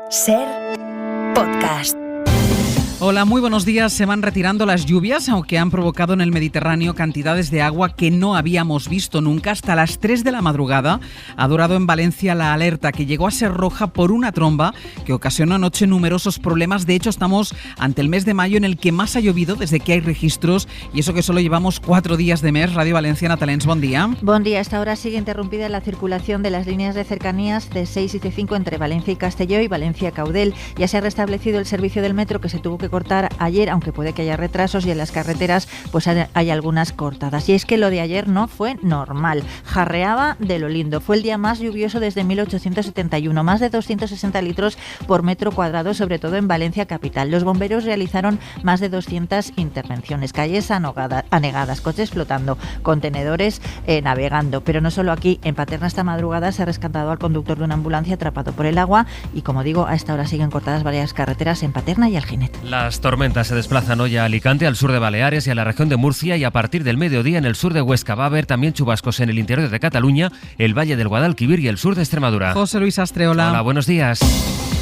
Ser podcast. Hola, muy buenos días. Se van retirando las lluvias, aunque han provocado en el Mediterráneo cantidades de agua que no habíamos visto nunca. Hasta las 3 de la madrugada ha durado en Valencia la alerta, que llegó a ser roja por una tromba que ocasionó anoche numerosos problemas. De hecho, estamos ante el mes de mayo en el que más ha llovido desde que hay registros, y eso que solo llevamos 4 días de mes. Radio Valencia, Natalens, buen día. Buen día. A esta hora sigue interrumpida la circulación de las líneas de cercanías C6 y C5 entre Valencia y Castelló y Valencia-Caudel. Ya se ha restablecido el servicio del metro, que se tuvo que cortar ayer, aunque puede que haya retrasos, y en las carreteras pues hay algunas cortadas. Y es que lo de ayer no fue normal, jarreaba de lo lindo. Fue el día más lluvioso desde 1871, más de 260 litros por metro cuadrado, sobre todo en Valencia capital. Los bomberos realizaron más de 200 intervenciones, calles anegadas, coches flotando, contenedores navegando. Pero no solo aquí, en Paterna esta madrugada se ha rescatado al conductor de una ambulancia atrapado por el agua, y como digo, a esta hora siguen cortadas varias carreteras en Paterna y Alginet. Las tormentas se desplazan hoy a Alicante, al sur de Baleares y a la región de Murcia, y a partir del mediodía en el sur de Huesca. Va a haber también chubascos en el interior de Cataluña, el valle del Guadalquivir y el sur de Extremadura. José Luis Astreola. Hola, buenos días.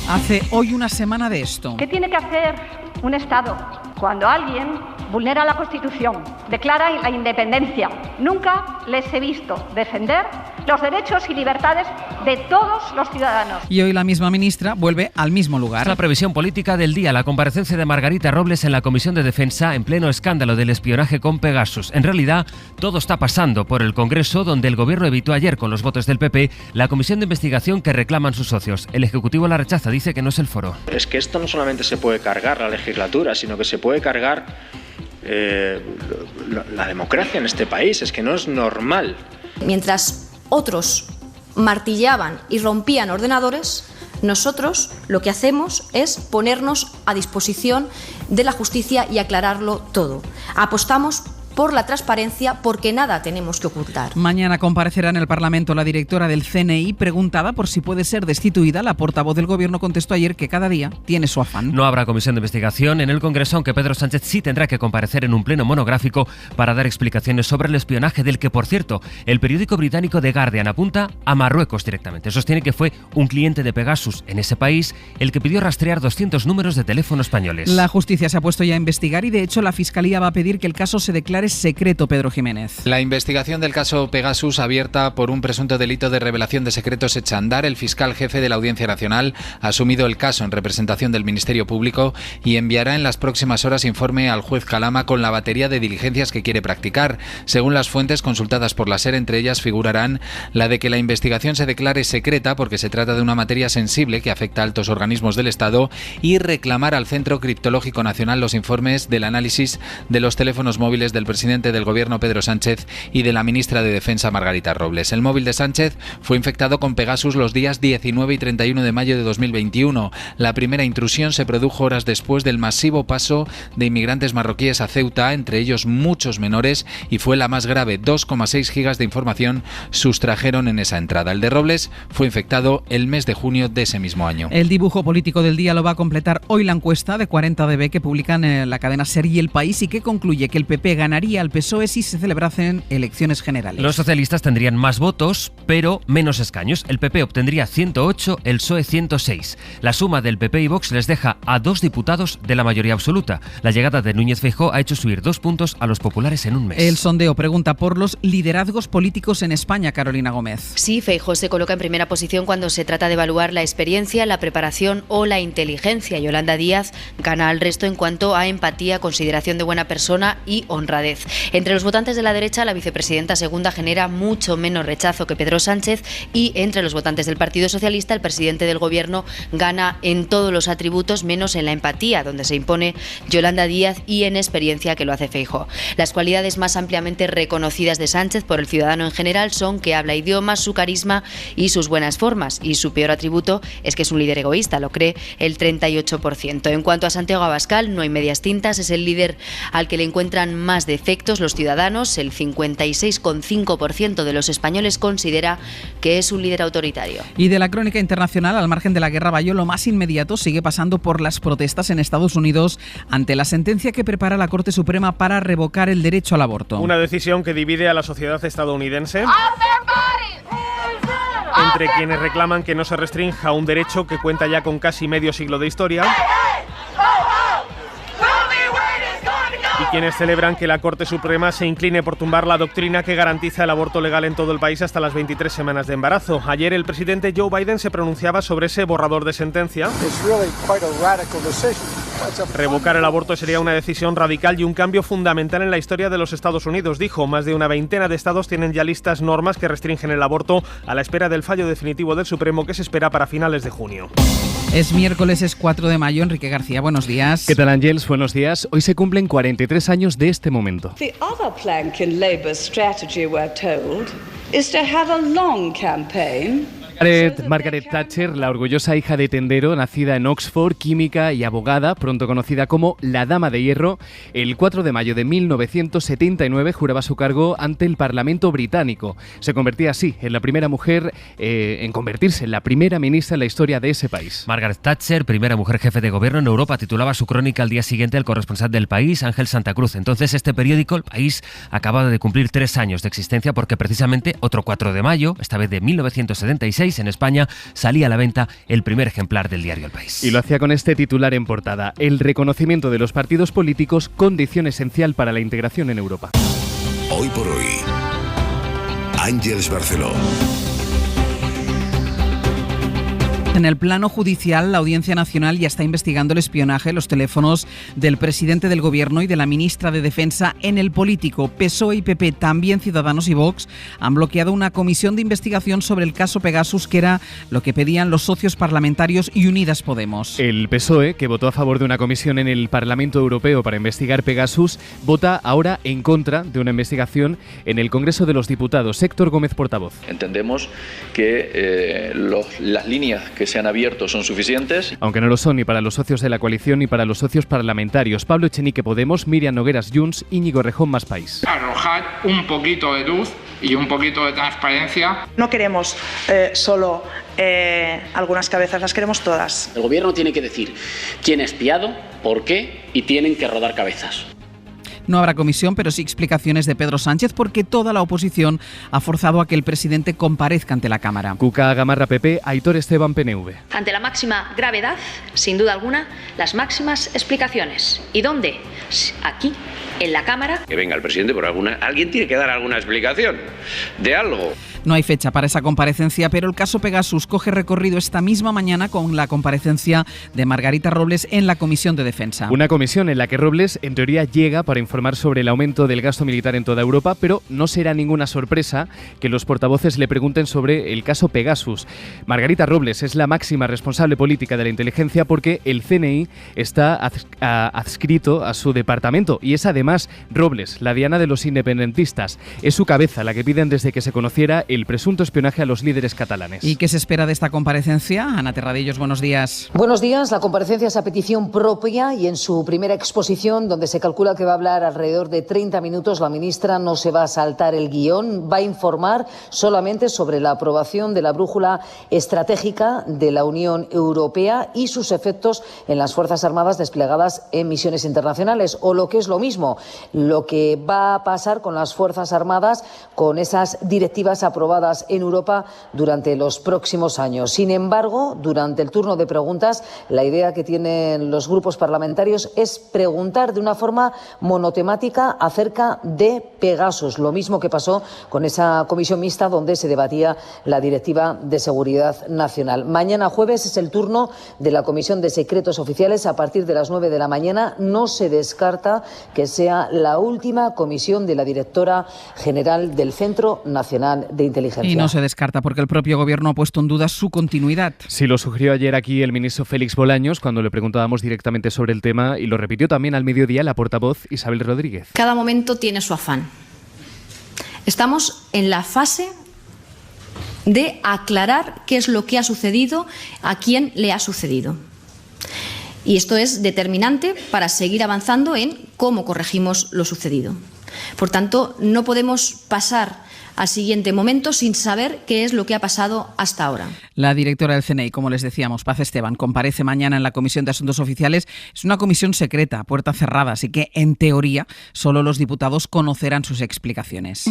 Hace hoy una semana de esto. ¿Qué tiene que hacer un Estado cuando alguien vulnera la Constitución, declara la independencia? Nunca les he visto defender los derechos y libertades de todos los ciudadanos. Y hoy la misma ministra vuelve al mismo lugar. Es la previsión política del día, la comparecencia de Margarita Robles en la Comisión de Defensa en pleno escándalo del espionaje con Pegasus. En realidad, todo está pasando por el Congreso, donde el Gobierno evitó ayer, con los votos del PP, la comisión de investigación que reclaman sus socios. El Ejecutivo la rechaza, dice que no es el foro. Es que esto no solamente se puede cargar la legislatura, sino que se puede cargar la democracia en este país. Es que no es normal. Mientras otros martillaban y rompían ordenadores, nosotros lo que hacemos es ponernos a disposición de la justicia y aclararlo todo. Apostamos por la transparencia, porque nada tenemos que ocultar. Mañana comparecerá en el Parlamento la directora del CNI. Preguntada por si puede ser destituida, la portavoz del Gobierno contestó ayer que cada día tiene su afán. No habrá comisión de investigación en el Congreso, aunque Pedro Sánchez sí tendrá que comparecer en un pleno monográfico para dar explicaciones sobre el espionaje, del que, por cierto, el periódico británico The Guardian apunta a Marruecos directamente. Sostiene que fue un cliente de Pegasus en ese país el que pidió rastrear 200 números de teléfono españoles. La justicia se ha puesto ya a investigar y, de hecho, la Fiscalía va a pedir que el caso se declare secreto. Pedro Jiménez. La investigación del caso Pegasus, abierta por un presunto delito de revelación de secretos, echa a andar. El fiscal jefe de la Audiencia Nacional ha asumido el caso en representación del Ministerio Público y enviará en las próximas horas informe al juez Calama con la batería de diligencias que quiere practicar. Según las fuentes consultadas por la SER, entre ellas figurarán la de que la investigación se declare secreta porque se trata de una materia sensible que afecta a altos organismos del Estado, y reclamar al Centro Criptológico Nacional los informes del análisis de los teléfonos móviles del presidente del Gobierno Pedro Sánchez y de la ministra de Defensa Margarita Robles. El móvil de Sánchez fue infectado con Pegasus los días 19 y 31 de mayo de 2021. La primera intrusión se produjo horas después del masivo paso de inmigrantes marroquíes a Ceuta, entre ellos muchos menores, y fue la más grave. 2,6 gigas de información sustrajeron en esa entrada. El de Robles fue infectado el mes de junio de ese mismo año. El dibujo político del día lo va a completar hoy la encuesta de 40DB que publican en la cadena SER y El País, y que concluye que el PP ganaría al PSOE si se celebrasen elecciones generales. Los socialistas tendrían más votos, pero menos escaños. El PP obtendría 108, el PSOE 106. La suma del PP y Vox les deja a 2 diputados de la mayoría absoluta. La llegada de Núñez Feijóo ha hecho subir 2 puntos a los populares en un mes. El sondeo pregunta por los liderazgos políticos en España. Carolina Gómez. Sí, Feijóo se coloca en primera posición cuando se trata de evaluar la experiencia, la preparación o la inteligencia. Yolanda Díaz gana al resto en cuanto a empatía, consideración de buena persona y honradez. Entre los votantes de la derecha, la vicepresidenta segunda genera mucho menos rechazo que Pedro Sánchez, y entre los votantes del Partido Socialista, el presidente del Gobierno gana en todos los atributos menos en la empatía, donde se impone Yolanda Díaz, y en experiencia, que lo hace Feijóo. Las cualidades más ampliamente reconocidas de Sánchez por el ciudadano en general son que habla idiomas, su carisma y sus buenas formas, y su peor atributo es que es un líder egoísta, lo cree el 38%. En cuanto a Santiago Abascal, no hay medias tintas, es el líder al que le encuentran más defectos los ciudadanos. El 56,5% de los españoles considera que es un líder autoritario. Y de la crónica internacional, al margen de la guerra Bayo, lo más inmediato sigue pasando por las protestas en Estados Unidos ante la sentencia que prepara la Corte Suprema para revocar el derecho al aborto. Una decisión que divide a la sociedad estadounidense. entre quienes reclaman que no se restrinja un derecho que cuenta ya con casi medio siglo de historia y quienes celebran que la Corte Suprema se incline por tumbar la doctrina que garantiza el aborto legal en todo el país hasta las 23 semanas de embarazo. Ayer el presidente Joe Biden se pronunciaba sobre ese borrador de sentencia. Revocar el aborto sería una decisión radical y un cambio fundamental en la historia de los Estados Unidos, dijo. Más de una veintena de estados tienen ya listas normas que restringen el aborto a la espera del fallo definitivo del Supremo que se espera para finales de junio. Es miércoles, es 4 de mayo. Enrique García, buenos días. ¿Qué tal, Ángels? Buenos días. Hoy se cumplen 43 años de este momento. The other plank in Labour's strategy, we're told, is to have a long campaign. Margaret Thatcher, la orgullosa hija de tendero, nacida en Oxford, química y abogada, pronto conocida como la Dama de Hierro, el 4 de mayo de 1979 juraba su cargo ante el Parlamento británico. Se convertía así en la primera mujer en convertirse en la primera ministra en la historia de ese país. Margaret Thatcher, primera mujer jefe de gobierno en Europa, titulaba su crónica al día siguiente el corresponsal del País, Ángel Santa Cruz. Entonces este periódico, El País, acababa de cumplir 3 años de existencia porque precisamente otro 4 de mayo, esta vez de 1976, en España, salía a la venta el primer ejemplar del diario El País. Y lo hacía con este titular en portada: el reconocimiento de los partidos políticos, condición esencial para la integración en Europa. Hoy por hoy, Ángels Barceló. En el plano judicial, la Audiencia Nacional ya está investigando el espionaje en los teléfonos del presidente del Gobierno y de la ministra de Defensa en el político. PSOE y PP, también Ciudadanos y Vox, han bloqueado una comisión de investigación sobre el caso Pegasus, que era lo que pedían los socios parlamentarios y Unidas Podemos. El PSOE, que votó a favor de una comisión en el Parlamento Europeo para investigar Pegasus, vota ahora en contra de una investigación en el Congreso de los Diputados. Héctor Gómez, portavoz. Entendemos que las líneas que se han abierto son suficientes. Aunque no lo son ni para los socios de la coalición ni para los socios parlamentarios. Pablo Echenique, Podemos, Miriam Nogueras, Junts, Íñigo Rejón, Más País. Arrojar un poquito de luz y un poquito de transparencia. No queremos solo algunas cabezas, las queremos todas. El gobierno tiene que decir quién ha espiado, por qué, y tienen que rodar cabezas. No habrá comisión, pero sí explicaciones de Pedro Sánchez, porque toda la oposición ha forzado a que el presidente comparezca ante la Cámara. Cuca Gamarra, PP, Aitor Esteban, PNV. Ante la máxima gravedad, sin duda alguna, las máximas explicaciones. ¿Y dónde? Aquí, en la Cámara. Que venga el presidente por alguien tiene que dar alguna explicación de algo. No hay fecha para esa comparecencia, pero el caso Pegasus coge recorrido esta misma mañana con la comparecencia de Margarita Robles en la Comisión de Defensa. Una comisión en la que Robles, en teoría, llega para informar sobre el aumento del gasto militar en toda Europa, pero no será ninguna sorpresa que los portavoces le pregunten sobre el caso Pegasus. Margarita Robles es la máxima responsable política de la inteligencia porque el CNI está adscrito a su departamento y es además Robles, la diana de los independentistas. Es su cabeza la que piden desde que se conociera el presunto espionaje a los líderes catalanes. ¿Y qué se espera de esta comparecencia? Ana Terradillos, buenos días. Buenos días. La comparecencia es a petición propia y en su primera exposición, donde se calcula que va a hablar alrededor de 30 minutos, la ministra no se va a saltar el guión, va a informar solamente sobre la aprobación de la brújula estratégica de la Unión Europea y sus efectos en las Fuerzas Armadas desplegadas en misiones internacionales, o lo que es lo mismo, lo que va a pasar con las Fuerzas Armadas, con esas directivas aprobadas en Europa durante los próximos años. Sin embargo, durante el turno de preguntas, la idea que tienen los grupos parlamentarios es preguntar de una forma monotemática acerca de Pegasus, lo mismo que pasó con esa comisión mixta donde se debatía la Directiva de Seguridad Nacional. Mañana jueves es el turno de la Comisión de Secretos Oficiales a partir de las 9 de la mañana. No se descarta que sea la última comisión de la directora general del Centro Nacional de Inteligencia. Y no se descarta porque el propio gobierno ha puesto en duda su continuidad. Sí, lo sugirió ayer aquí el ministro Félix Bolaños cuando le preguntábamos directamente sobre el tema y lo repitió también al mediodía la portavoz Isabel Rodríguez. Cada momento tiene su afán. Estamos en la fase de aclarar qué es lo que ha sucedido, a quién le ha sucedido. Y esto es determinante para seguir avanzando en cómo corregimos lo sucedido. Por tanto, no podemos pasar al siguiente momento sin saber qué es lo que ha pasado hasta ahora. La directora del CNI, como les decíamos, Paz Esteban, comparece mañana en la Comisión de Asuntos Oficiales. Es una comisión secreta, a puerta cerrada, así que, en teoría, solo los diputados conocerán sus explicaciones.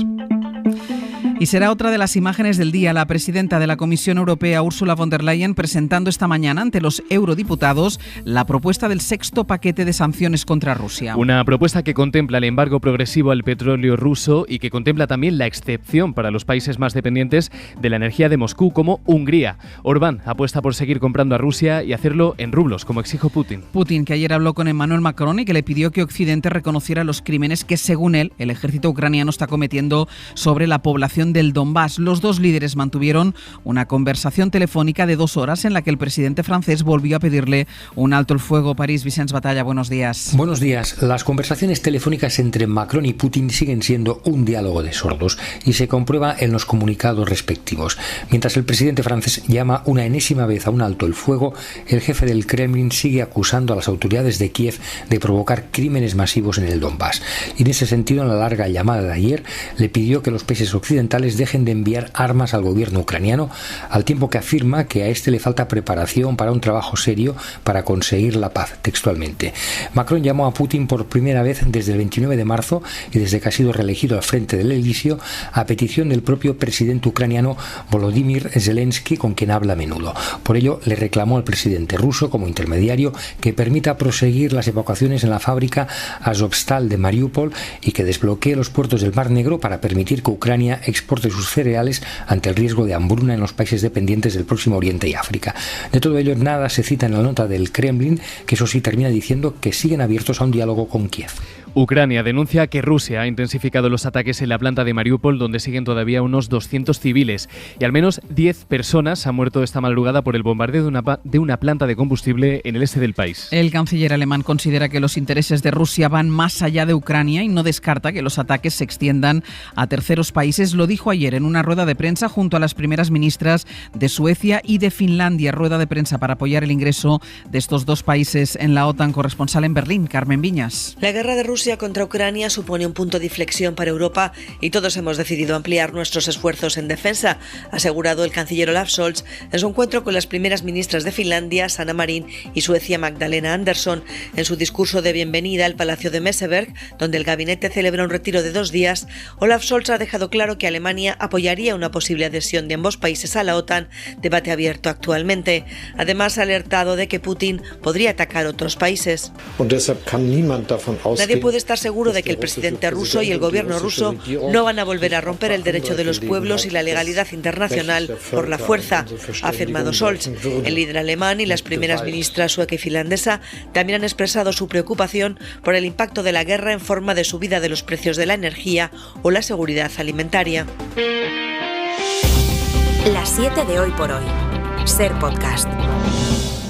Y será otra de las imágenes del día la presidenta de la Comisión Europea, Ursula von der Leyen, presentando esta mañana ante los eurodiputados la propuesta del 6º paquete de sanciones contra Rusia. Una propuesta que contempla el embargo progresivo al petróleo ruso y que contempla también la excepción para los países más dependientes de la energía de Moscú, como Hungría. Orbán apuesta por seguir comprando a Rusia y hacerlo en rublos, como exijo Putin. Putin, que ayer habló con Emmanuel Macron y que le pidió que Occidente reconociera los crímenes que, según él, el ejército ucraniano está cometiendo sobre la población del Donbass. Los dos líderes mantuvieron una conversación telefónica de 2 horas en la que el presidente francés volvió a pedirle un alto el fuego. París, Vicens Batalla, buenos días. Buenos días. Las conversaciones telefónicas entre Macron y Putin siguen siendo un diálogo de sordos y se comprueba en los comunicados respectivos. Mientras el presidente francés llama una enésima vez a un alto el fuego, el jefe del Kremlin sigue acusando a las autoridades de Kiev de provocar crímenes masivos en el Donbass. Y en ese sentido, en la larga llamada de ayer, le pidió que los países occidentales dejen de enviar armas al gobierno ucraniano, al tiempo que afirma que a este le falta preparación para un trabajo serio para conseguir la paz, textualmente. Macron llamó a Putin por primera vez desde el 29 de marzo y desde que ha sido reelegido al frente del Elíseo, a petición del propio presidente ucraniano Volodymyr Zelensky, con quien habla a menudo. Por ello, le reclamó al presidente ruso, como intermediario, que permita proseguir las evacuaciones en la fábrica Azovstal de Mariupol y que desbloquee los puertos del Mar Negro para permitir que Ucrania exporte sus cereales ante el riesgo de hambruna en los países dependientes del Próximo Oriente y África. De todo ello nada se cita en la nota del Kremlin, que eso sí termina diciendo que siguen abiertos a un diálogo con Kiev. Ucrania denuncia que Rusia ha intensificado los ataques en la planta de Mariupol, donde siguen todavía unos 200 civiles, y al menos 10 personas han muerto esta madrugada por el bombardeo de una planta de combustible en el este del país. El canciller alemán considera que los intereses de Rusia van más allá de Ucrania y no descarta que los ataques se extiendan a terceros países. Lo dijo ayer en una rueda de prensa junto a las primeras ministras de Suecia y de Finlandia. Rueda de prensa para apoyar el ingreso de estos dos países en la OTAN. Corresponsal en Berlín, Carmen Viñas. La guerra de Rusia contra Ucrania supone un punto de inflexión para Europa y todos hemos decidido ampliar nuestros esfuerzos en defensa, ha asegurado el canciller Olaf Scholz en su encuentro con las primeras ministras de Finlandia, Sanna Marin, y Suecia, Magdalena Andersson, en su discurso de bienvenida al Palacio de Meseberg, donde el gabinete celebra un retiro de 2 días. Olaf Scholz ha dejado claro que Alemania apoyaría una posible adhesión de ambos países a la OTAN, debate abierto actualmente. Además, ha alertado de que Putin podría atacar otros países. Nadie puede estar seguro de que el presidente ruso y el gobierno ruso no van a volver a romper el derecho de los pueblos y la legalidad internacional por la fuerza, ha afirmado Scholz. El líder alemán y las primeras ministras sueca y finlandesa también han expresado su preocupación por el impacto de la guerra en forma de subida de los precios de la energía o la seguridad alimentaria. Las 7 de Hoy por Hoy. Ser Podcast.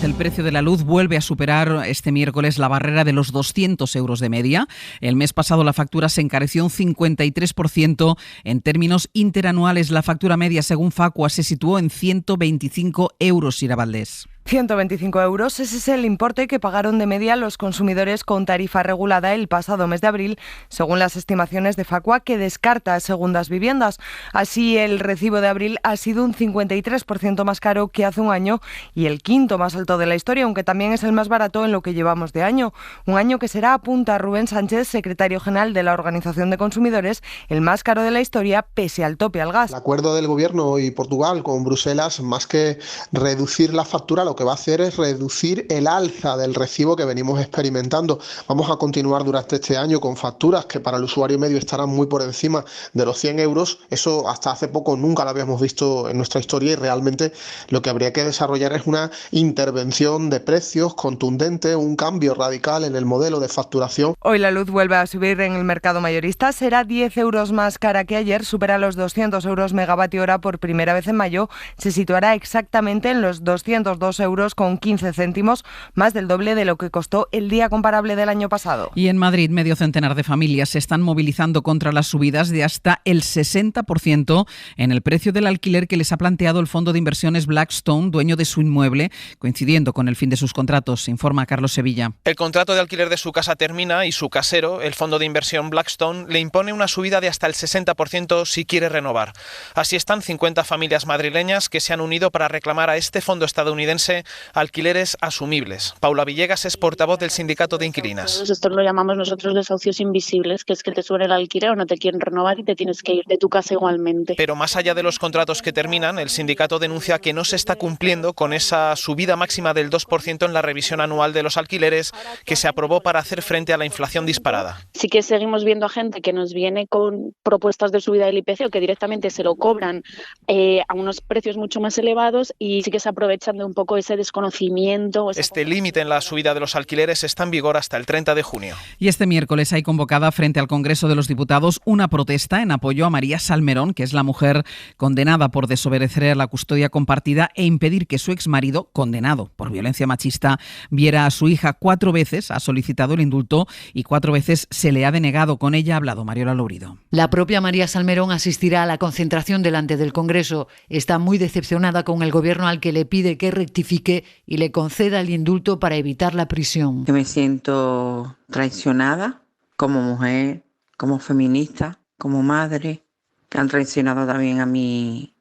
El precio de la luz vuelve a superar este miércoles la barrera de los 200 euros de media. El mes pasado la factura se encareció un 53%. En términos interanuales, la factura media, según Facua, se situó en 125 euros, Ira Valdés. 125 euros, ese es el importe que pagaron de media los consumidores con tarifa regulada el pasado mes de abril, según las estimaciones de Facua, que descarta segundas viviendas. Así, el recibo de abril ha sido un 53% más caro que hace un año y el quinto más alto de la historia, aunque también es el más barato en lo que llevamos de año. Un año que será, apunta Rubén Sánchez, secretario general de la Organización de Consumidores, el más caro de la historia, pese al tope al gas. El acuerdo del Gobierno y Portugal con Bruselas, más que reducir la factura, lo que va a hacer es reducir el alza del recibo que venimos experimentando. Vamos a continuar durante este año con facturas que para el usuario medio estarán muy por encima de los 100 euros. Eso hasta hace poco nunca lo habíamos visto en nuestra historia y realmente lo que habría que desarrollar es una intervención de precios contundente, un cambio radical en el modelo de facturación. Hoy la luz vuelve a subir en el mercado mayorista, será 10 euros más cara que ayer, supera los 200 euros megavatio hora por primera vez en mayo, se situará exactamente en los 202 2,15 €, más del doble de lo que costó el día comparable del año pasado. Y en Madrid, medio centenar de familias se están movilizando contra las subidas de hasta el 60% en el precio del alquiler que les ha planteado el fondo de inversiones Blackstone, dueño de su inmueble, coincidiendo con el fin de sus contratos, informa Carlos Sevilla. El contrato de alquiler de su casa termina y su casero, el fondo de inversión Blackstone, le impone una subida de hasta el 60% si quiere renovar. Así están 50 familias madrileñas que se han unido para reclamar a este fondo estadounidense alquileres asumibles. Paula Villegas es portavoz del sindicato de inquilinas. Esto lo llamamos nosotros desahucios invisibles, que es que te suben el alquiler o no te quieren renovar y te tienes que ir de tu casa igualmente. Pero más allá de los contratos que terminan, el sindicato denuncia que no se está cumpliendo con esa subida máxima del 2% en la revisión anual de los alquileres que se aprobó para hacer frente a la inflación disparada. Sí que seguimos viendo a gente que nos viene con propuestas de subida del IPC o que directamente se lo cobran a unos precios mucho más elevados y sí que se aprovechan de un poco ese desconocimiento. Este límite en la subida de los alquileres está en vigor hasta el 30 de junio. Y este miércoles hay convocada frente al Congreso de los Diputados una protesta en apoyo a María Salmerón, que es la mujer condenada por desobedecer la custodia compartida e impedir que su exmarido, condenado por violencia machista, viera a su hija 4 veces, ha solicitado el indulto y 4 veces se le ha denegado. Con ella ha hablado Mariola Lourido. La propia María Salmerón asistirá a la concentración delante del Congreso. Está muy decepcionada con el Gobierno, al que le pide que rectifique y le conceda el indulto para evitar la prisión. Me siento traicionada como mujer, como feminista, como madre, que han traicionado también a mi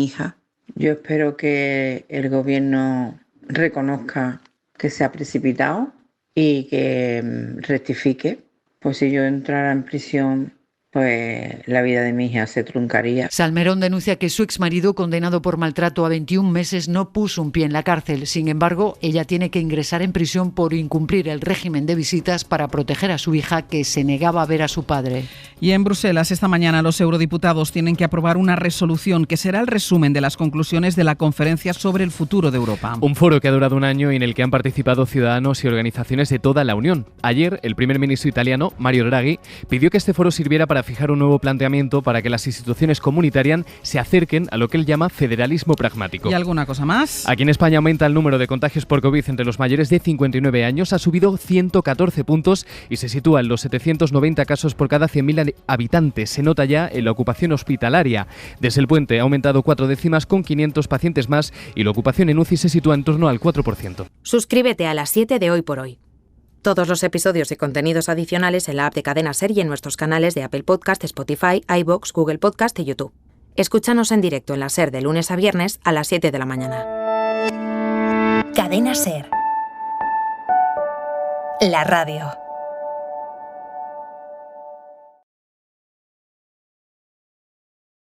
hija. Yo espero que el Gobierno reconozca que se ha precipitado y que rectifique. Pues si yo entrara en prisión, pues la vida de mi hija se truncaría. Salmerón denuncia que su exmarido, condenado por maltrato a 21 meses, no puso un pie en la cárcel. Sin embargo, ella tiene que ingresar en prisión por incumplir el régimen de visitas para proteger a su hija, que se negaba a ver a su padre. Y en Bruselas, esta mañana, los eurodiputados tienen que aprobar una resolución que será el resumen de las conclusiones de la Conferencia sobre el Futuro de Europa. Un foro que ha durado un año y en el que han participado ciudadanos y organizaciones de toda la Unión. Ayer, el primer ministro italiano, Mario Draghi, pidió que este foro sirviera para fijar un nuevo planteamiento para que las instituciones comunitarias se acerquen a lo que él llama federalismo pragmático. ¿Y alguna cosa más? Aquí en España aumenta el número de contagios por COVID entre los mayores de 59 años, ha subido 114 puntos y se sitúa en los 790 casos por cada 100.000 habitantes. Se nota ya en la ocupación hospitalaria. Desde el Puente ha aumentado 4 décimas con 500 pacientes más y la ocupación en UCI se sitúa en torno al 4%. Suscríbete a las 7 de Hoy por Hoy. Todos los episodios y contenidos adicionales en la app de Cadena SER y en nuestros canales de Apple Podcast, Spotify, iVoox, Google Podcast y YouTube. Escúchanos en directo en la SER de lunes a viernes a las 7 de la mañana. Cadena SER. La radio.